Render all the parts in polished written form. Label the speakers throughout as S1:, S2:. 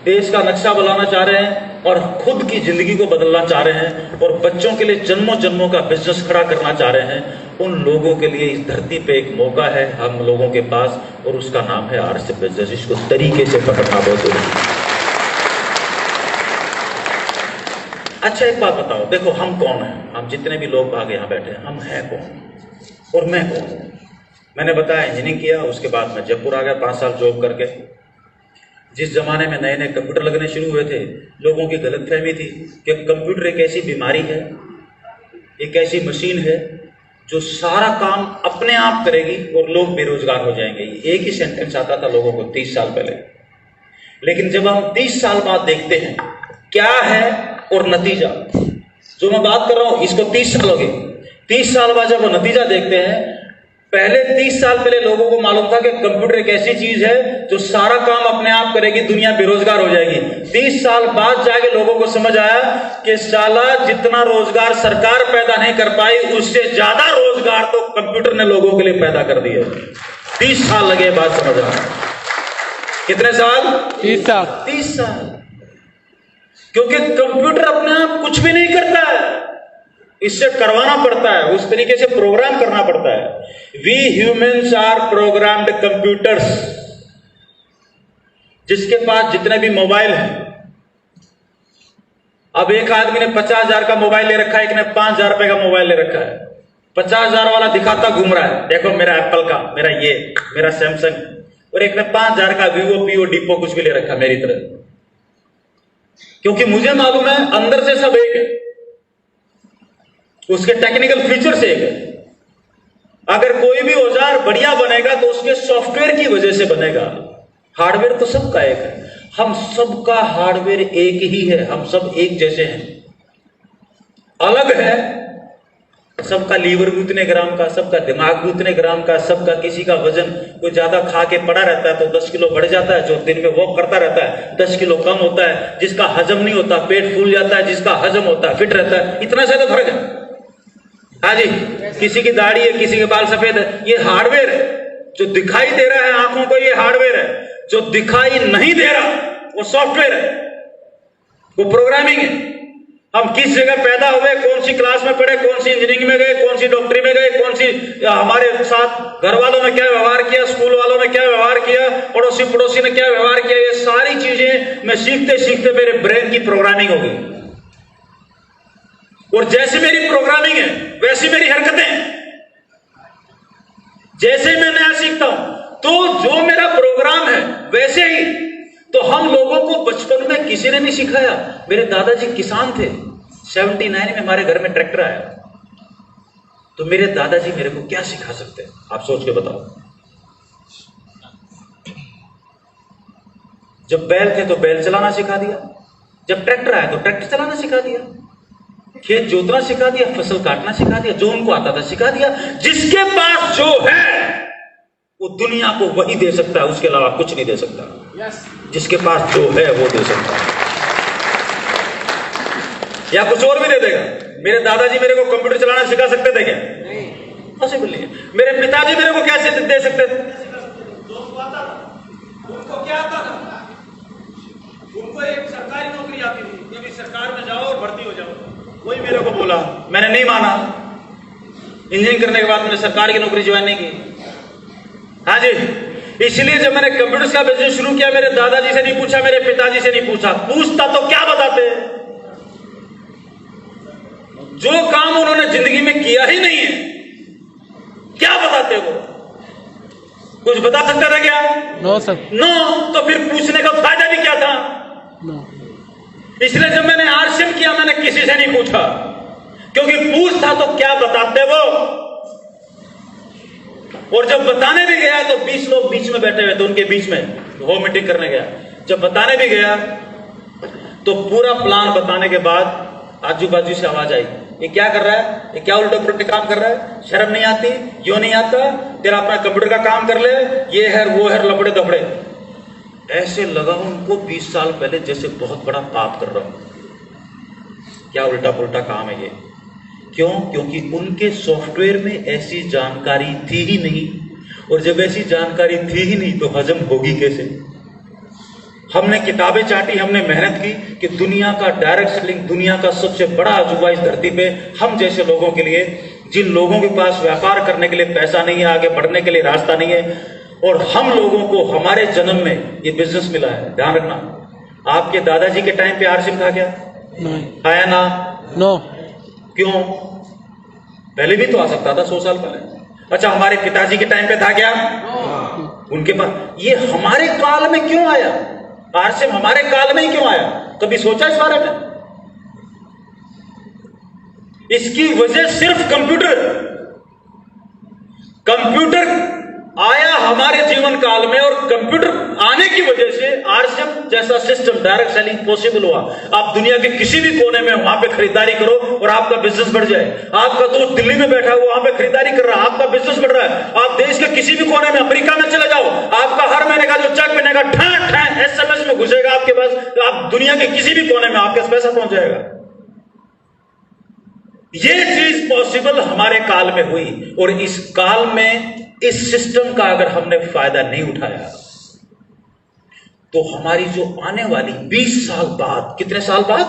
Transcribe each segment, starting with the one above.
S1: देश का नक्शा बनाना चाह रहे हैं और खुद की जिंदगी को बदलना चाह रहे हैं और बच्चों के लिए जन्मों जन्मों का बिजनेस खड़ा करना चाह रहे हैं, उन लोगों के लिए इस धरती पे एक मौका है हम लोगों के पास, और उसका नाम है आरएसएस बिजनेस। इसको तरीके से पकड़ना बहुत जरूरी है। अच्छा एक बात बताओ, देखो हम कौन हैं? हम जितने भी लोग आगे यहाँ बैठे हैं, हम हैं कौन और मैं कौन हूँ? मैंने बताया इंजीनियरिंग किया, उसके बाद मैं जयपुर आ गया 5 साल जॉब करके। जिस जमाने में नए नए कंप्यूटर लगने शुरू हुए थे, लोगों की गलतफहमी थी कि कंप्यूटर एक ऐसी बीमारी है, एक ऐसी मशीन है जो सारा काम अपने आप करेगी और लोग बेरोजगार हो जाएंगे। एक ही सेंटेंस आता था लोगों को 30 साल पहले। लेकिन जब हम 30 साल बाद देखते हैं क्या है और नतीजा, जो मैं बात कर रहा हूं इसको 30 साल हो गए, 30 साल बाद जब वो नतीजा देखते हैं, पहले 30 साल पहले लोगों को मालूम था कि कंप्यूटर एक ऐसी चीज है जो सारा काम अपने आप करेगी, दुनिया बेरोजगार हो जाएगी। 30 साल बाद जाके लोगों को समझ आया कि साला जितना रोजगार सरकार पैदा नहीं कर पाई, उससे ज्यादा रोजगार तो कंप्यूटर ने लोगों के लिए पैदा कर दिया। 30 साल लगे बात समझ आया। कितने साल? 30 साल। 30 साल। क्योंकि कंप्यूटर अपने आप कुछ भी नहीं करता है, इससे करवाना पड़ता है, उस तरीके से प्रोग्राम करना पड़ता है। We humans are programmed computers. जिसके पास जितने भी मोबाइल हैं, अब एक आदमी ने 50,000 का मोबाइल ले रखा है, एक ने 5,000 रुपए का मोबाइल ले रखा है। 50,000 वाला दिखाता घूम रहा है, देखो मेरा एप्पल का, मेरा ये, मेरा सैमसंग, और एक ने 5,000 का वीवो, पीओ, डिपो कुछ भी ले रखा मेरी तरह। क्योंकि मुझे मालूम है अंदर से सब एक है, उसके टेक्निकल फीचर्स एक है। अगर कोई भी औजार बढ़िया बनेगा तो उसके सॉफ्टवेयर की वजह से बनेगा। हार्डवेयर तो सबका एक है, हम सबका हार्डवेयर एक ही है, हम सब एक जैसे हैं। अलग है, सबका लीवर भी उतने ग्राम का, सबका दिमाग भी उतने ग्राम का, सबका किसी का वजन, कोई ज्यादा खा के पड़ा रहता है तो 10 किलो बढ़ जाता है, जो दिन में वॉक करता रहता है 10 किलो कम होता है, जिसका हजम नहीं होता पेट फूल जाता है, जिसका हजम होता है फिट रहता है। इतना ज्यादा फर्क है। हाँ जी, किसी की दाढ़ी है, किसी के बाल सफेद है, ये हार्डवेयर है। जो दिखाई दे रहा है आंखों को, ये हार्डवेयर है। जो दिखाई नहीं दे रहा वो सॉफ्टवेयर है, वो प्रोग्रामिंग है। हम किस जगह पैदा हुए, कौन सी क्लास में पढ़े, कौन सी इंजीनियरिंग में गए, कौन सी डॉक्टरी में गए, कौन सी हमारे साथ घर वालों ने क्या व्यवहार किया, स्कूल वालों ने क्या व्यवहार किया, पड़ोसी पड़ोसी ने क्या व्यवहार किया, ये सारी चीजें मैं सीखते सीखते मेरे ब्रेन की प्रोग्रामिंग हो गई। और जैसे मेरी प्रोग्रामिंग है वैसी मेरी हरकतें। जैसे मैं नया सीखता हूं तो जो मेरा प्रोग्राम है वैसे ही। तो हम लोगों को बचपन में किसी ने नहीं सिखाया। मेरे दादाजी किसान थे, 79 में हमारे घर में ट्रैक्टर आया, तो मेरे दादाजी मेरे को क्या सिखा सकते हैं? आप सोच के बताओ। जब बैल थे तो बैल चलाना सिखा दिया, जब ट्रैक्टर आया तो ट्रैक्टर चलाना सिखा दिया, खेत जोतना सिखा दिया, फसल काटना सिखा दिया, जो उनको आता था सिखा दिया। जिसके पास जो है वो दुनिया को वही दे सकता है, उसके अलावा कुछ नहीं दे सकता। जिसके पास जो है वो दे सकता है, या कुछ और भी दे देगा। मेरे दादाजी मेरे को कंप्यूटर चलाना सिखा सकते थे क्या? पॉसिबल नहीं है। मेरे पिताजी मेरे को कैसे दे सकते थे? उनको क्या आता था? उनको एक सरकारी नौकरी आती थी, क्योंकि सरकार में जाओ और भर्ती हो जाओ। वही मेरे को बोला, मैंने नहीं माना। इंजीनियरिंग करने के बाद मैंने सरकार की नौकरी ज्वाइन नहीं की। हाँ जी, इसलिए जब मैंने कंप्यूटर का बिजनेस शुरू किया, मेरे दादाजी से नहीं पूछा, मेरे पिताजी से नहीं पूछा। पूछता तो क्या बताते? जो काम उन्होंने जिंदगी में किया ही नहीं है, क्या बताते वो? कुछ बता सकते थे क्या? No sir. नो, तो फिर पूछने का फायदा भी क्या था? नो। इसलिए जब मैंने आरसीएम किया, मैंने किसी से नहीं पूछा, क्योंकि पूछता तो क्या बताते वो। और जब बताने भी गया तो 20 लोग बीच में बैठे हुए थे, उनके बीच में वो मीटिंग करने गया। जब बताने भी गया तो पूरा प्लान बताने के बाद आजू बाजू से आवाज आई, ये क्या कर रहा है, ये क्या उल्टे पुल्टे काम कर रहा है, शर्म नहीं आती, क्यों नहीं आता, तेरा अपना कंप्यूटर का काम कर ले, ये है वो है, लबड़े दबड़े। ऐसे लगा उनको 20 साल पहले जैसे बहुत बड़ा पाप कर रहा हूं। क्या उल्टा पुल्टा काम है ये? क्यों? क्योंकि उनके सॉफ्टवेयर में ऐसी जानकारी थी ही नहीं, और जब ऐसी जानकारी थी ही नहीं तो हजम होगी कैसे? हमने किताबें चाटी, हमने मेहनत की कि दुनिया का डायरेक्ट सेलिंग, दुनिया का सबसे बड़ा अजूबा इस धरती पे हम जैसे लोगों के लिए, जिन लोगों के पास व्यापार करने के लिए पैसा नहीं है, आगे बढ़ने के लिए रास्ता नहीं है, और हम लोगों को हमारे जन्म में ये बिजनेस मिला है। ध्यान रखना, आपके दादाजी के टाइम पे आरसिम था क्या? आया ना?
S2: नो।
S1: क्यों? पहले भी तो आ सकता था, 100 साल पहले। अच्छा, हमारे पिताजी के टाइम पे था क्या? उनके पास। ये हमारे काल में क्यों आया? आरसिम हमारे काल में ही क्यों आया? कभी सोचा इस बारे में? इसकी वजह सिर्फ कंप्यूटर आया हमारे जीवन काल में, और कंप्यूटर आने की वजह से आरसिम जैसा सिस्टम, डायरेक्ट सेलिंग पॉसिबल हुआ। आप दुनिया के किसी भी कोने में वहां पे खरीदारी करो और आपका बिजनेस बढ़ जाए। आपका दोस्त दिल्ली में बैठा हुआ वहां पे खरीदारी कर रहा है, आपका बिजनेस बढ़ रहा है। आप देश के किसी भी कोने में, अमेरिका में चले जाओ, आपका हर महीने का जो चेक बनेगा ठा SMS में घुसेगा आपके पास, आप दुनिया के किसी भी कोने में आपके पास पैसा पहुंच जाएगा। ये चीज पॉसिबल हमारे काल में हुई, और इस काल में इस सिस्टम का अगर हमने फायदा नहीं उठाया तो हमारी जो आने वाली 20 साल बाद, कितने साल बाद?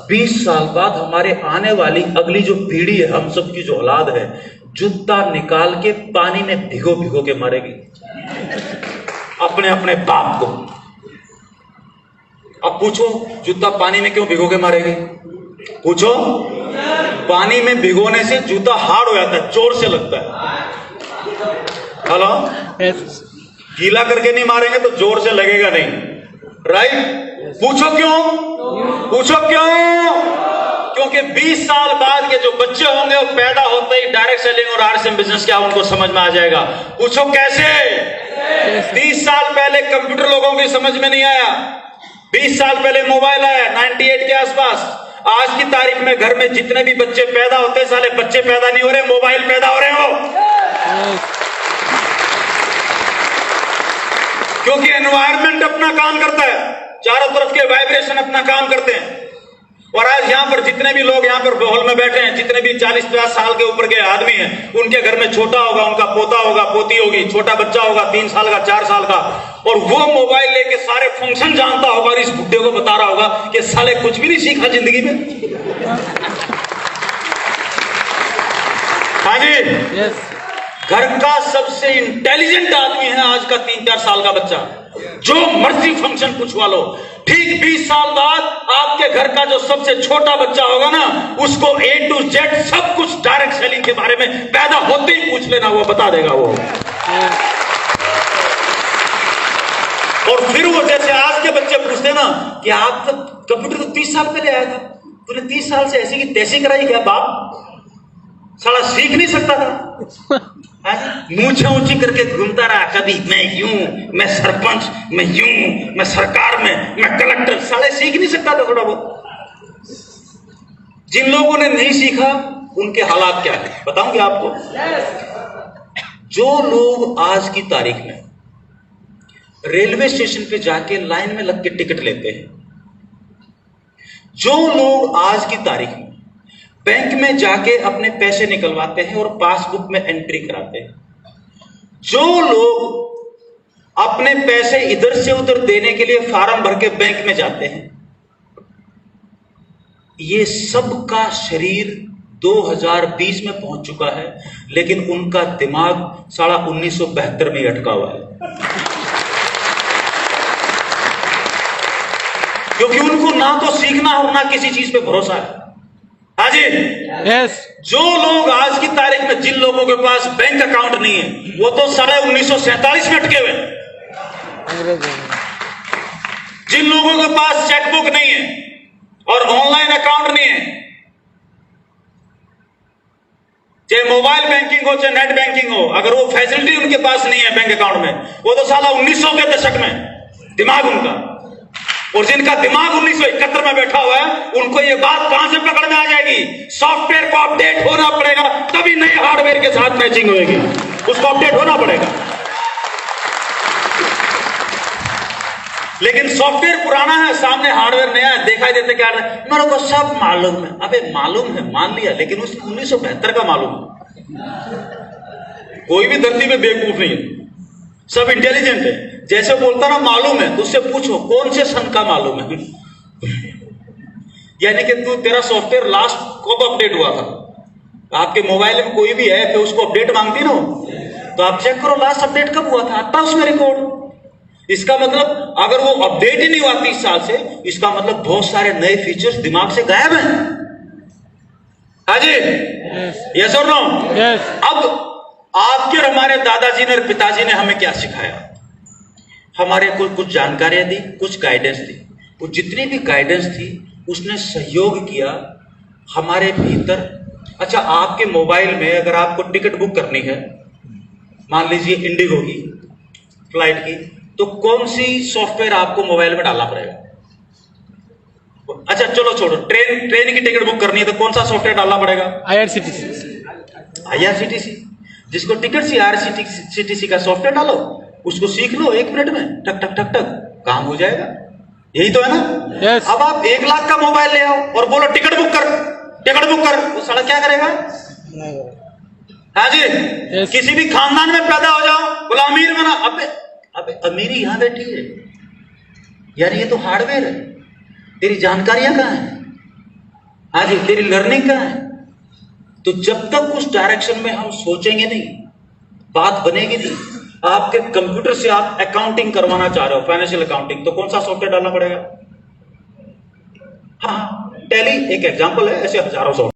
S1: 20 साल बाद हमारे आने वाली अगली जो पीढ़ी है, हम सब की जो औलाद है, जूता निकाल के पानी में भिगो भिगो के मारेगी अपने अपने बाप को। अब पूछो, जूता पानी में क्यों भिगो के मारेगी? पूछो। पानी में भिगोने से जूता हार्ड हो जाता है, जोर से लगता है। हेलो, गीला करके नहीं मारेंगे तो जोर से लगेगा नहीं, राइट? पूछो क्यों? पूछो क्यों? क्योंकि 20 साल बाद के जो बच्चे होंगे वो पैदा होते ही डायरेक्ट सेलिंग और आरसिम बिजनेस क्या उनको समझ में आ जाएगा। पूछो कैसे? 30 साल पहले कंप्यूटर लोगों की समझ में नहीं आया, 20 साल पहले मोबाइल आया 98 के आसपास। आज की तारीख में घर में जितने भी बच्चे पैदा होते, साले बच्चे पैदा नहीं हो रहे, मोबाइल पैदा हो रहे हो। क्योंकि एनवायरनमेंट अपना काम करता है, चारों तरफ के वाइब्रेशन अपना काम करते हैं। और आज यहां पर जितने भी लोग यहां पर हॉल में बैठे हैं, जितने भी 40-50 साल के ऊपर के आदमी हैं, उनके घर में छोटा होगा, उनका पोता होगा, पोती होगी, छोटा बच्चा होगा 3 साल का, 4 साल का, और वो मोबाइल लेके सारे फंक्शन जानता होगा और इस बुड्ढे को बता रहा होगा कि साले कुछ भी नहीं सीखा जिंदगी में। हाँ जी, घर का सबसे इंटेलिजेंट आदमी है आज का 3-4 साल का बच्चा, जो मर्जी फंक्शन पूछवा लो। ठीक 20 साल बाद आपके घर का जो सबसे छोटा बच्चा होगा ना, उसको A to Z सब कुछ डायरेक्ट सेलिंग के बारे में पैदा होते ही पूछ लेना, वो बता देगा वो। और फिर वो जैसे आज के बच्चे पूछते ना कि आप तो कंप्यूटर तो 30 साल पहले आया था, तूने 30 साल से ऐसी की तैसी कराई क्या बाप? साला सीख नहीं सकता था, मूंछें ऊंची करके घूमता रहा, कभी मैं यूं, मैं सरपंच, मैं यूं, मैं सरकार में, मैं कलेक्टर। साले सीख नहीं सकता था थोड़ा बहुत। जिन लोगों ने नहीं सीखा उनके हालात क्या है बताऊंगी आपको। जो लोग आज की तारीख में रेलवे स्टेशन पे जाके लाइन में लग के टिकट लेते हैं, जो लोग आज की तारीख में बैंक में जाके अपने पैसे निकलवाते हैं और पासबुक में एंट्री कराते हैं, जो लोग अपने पैसे इधर से उधर देने के लिए फार्म भर के बैंक में जाते हैं, ये सब का शरीर 2020 में पहुंच चुका है, लेकिन उनका दिमाग साला 1972 में ही अटका हुआ है। क्योंकि उनको ना तो सीखना और ना किसी चीज पे भरोसा है। हाँ जी,
S2: यस।
S1: जो लोग आज की तारीख में, जिन लोगों के पास बैंक अकाउंट नहीं है, वो तो साले 1947 में अटके हुए। जिन लोगों के पास चेकबुक नहीं है और ऑनलाइन अकाउंट नहीं है, चाहे मोबाइल बैंकिंग हो चाहे नेट बैंकिंग हो, अगर वो फैसिलिटी उनके पास नहीं है बैंक अकाउंट में, वो तो साला 1900 के दशक में दिमाग उनका। और जिनका दिमाग 1971 में बैठा हुआ है, उनको ये बात कहां से पकड़ में आ जाएगी? सॉफ्टवेयर को अपडेट होना पड़ेगा, तभी नए हार्डवेयर के साथ मैचिंग होगी, उसको अपडेट होना पड़ेगा। लेकिन सॉफ्टवेयर पुराना है, सामने हार्डवेयर नया है, दिखाई देते क्या है, मेरे को सब मालूम है। अबे मालूम है, मान लिया, लेकिन उसने 1972 का मालूम है। कोई भी धरती में बेवकूफ नहीं है, सब इंटेलिजेंट है। जैसे बोलता ना मालूम है, तो उससे पूछो कौन से सन का मालूम है। यानी कि तेरा सॉफ्टवेयर लास्ट कब अपडेट हुआ था। आपके मोबाइल में कोई भी ऐप है, उसको अपडेट मांगती ना, तो आप चेक करो लास्ट अपडेट कब हुआ था, आता उसमें रिकॉर्ड। इसका मतलब अगर वो अपडेट ही नहीं हुआ 30 साल से, इसका मतलब बहुत सारे नए फीचर्स दिमाग से गायब हैं। हाँ जी, यस और नो?
S2: यस।
S1: अब आपके और हमारे दादाजी ने और पिताजी ने हमें क्या सिखाया? हमारे को कुछ जानकारियां दी, कुछ गाइडेंस दी। वो जितनी भी गाइडेंस थी उसने सहयोग किया हमारे भीतर। अच्छा, आपके मोबाइल में अगर आपको टिकट बुक करनी है, मान लीजिए इंडिगो की फ्लाइट की, तो कौन सी सॉफ्टवेयर आपको मोबाइल में डालना पड़ेगा? अच्छा चलो छोड़ो, ट्रेन की टिकट बुक करनी है तो कौन सा सॉफ्टवेयर डालना पड़ेगा? IRCTC। जिसको टिकट सी IRCTC का सॉफ्टवेयर डालो, उसको सीख लो 1 मिनट में, टक टक टक टक काम हो जाएगा। यही तो है ना?
S2: yes.
S1: अब आप 1 लाख का मोबाइल ले आओ और बोलो टिकट बुक कर, वो साला क्या करेगा? हाँ जी,
S2: yes.
S1: किसी भी खानदान में पैदा हो जाओ, बोला अमीर बना, अबे अमीरी यहां बैठी है यार, ये तो हार्डवेयर है। तेरी जानकारियां कहां है? हाँ जी, तेरी लर्निंग कहां है? तो जब तक उस डायरेक्शन में हम सोचेंगे नहीं, बात बनेगी नहीं। आपके कंप्यूटर से आप अकाउंटिंग करवाना चाह रहे हो, फाइनेंशियल अकाउंटिंग, तो कौन सा सॉफ्टवेयर डालना पड़ेगा? हाँ, टैली एक एग्जांपल है, ऐसे हजारों सॉफ्टवेयर।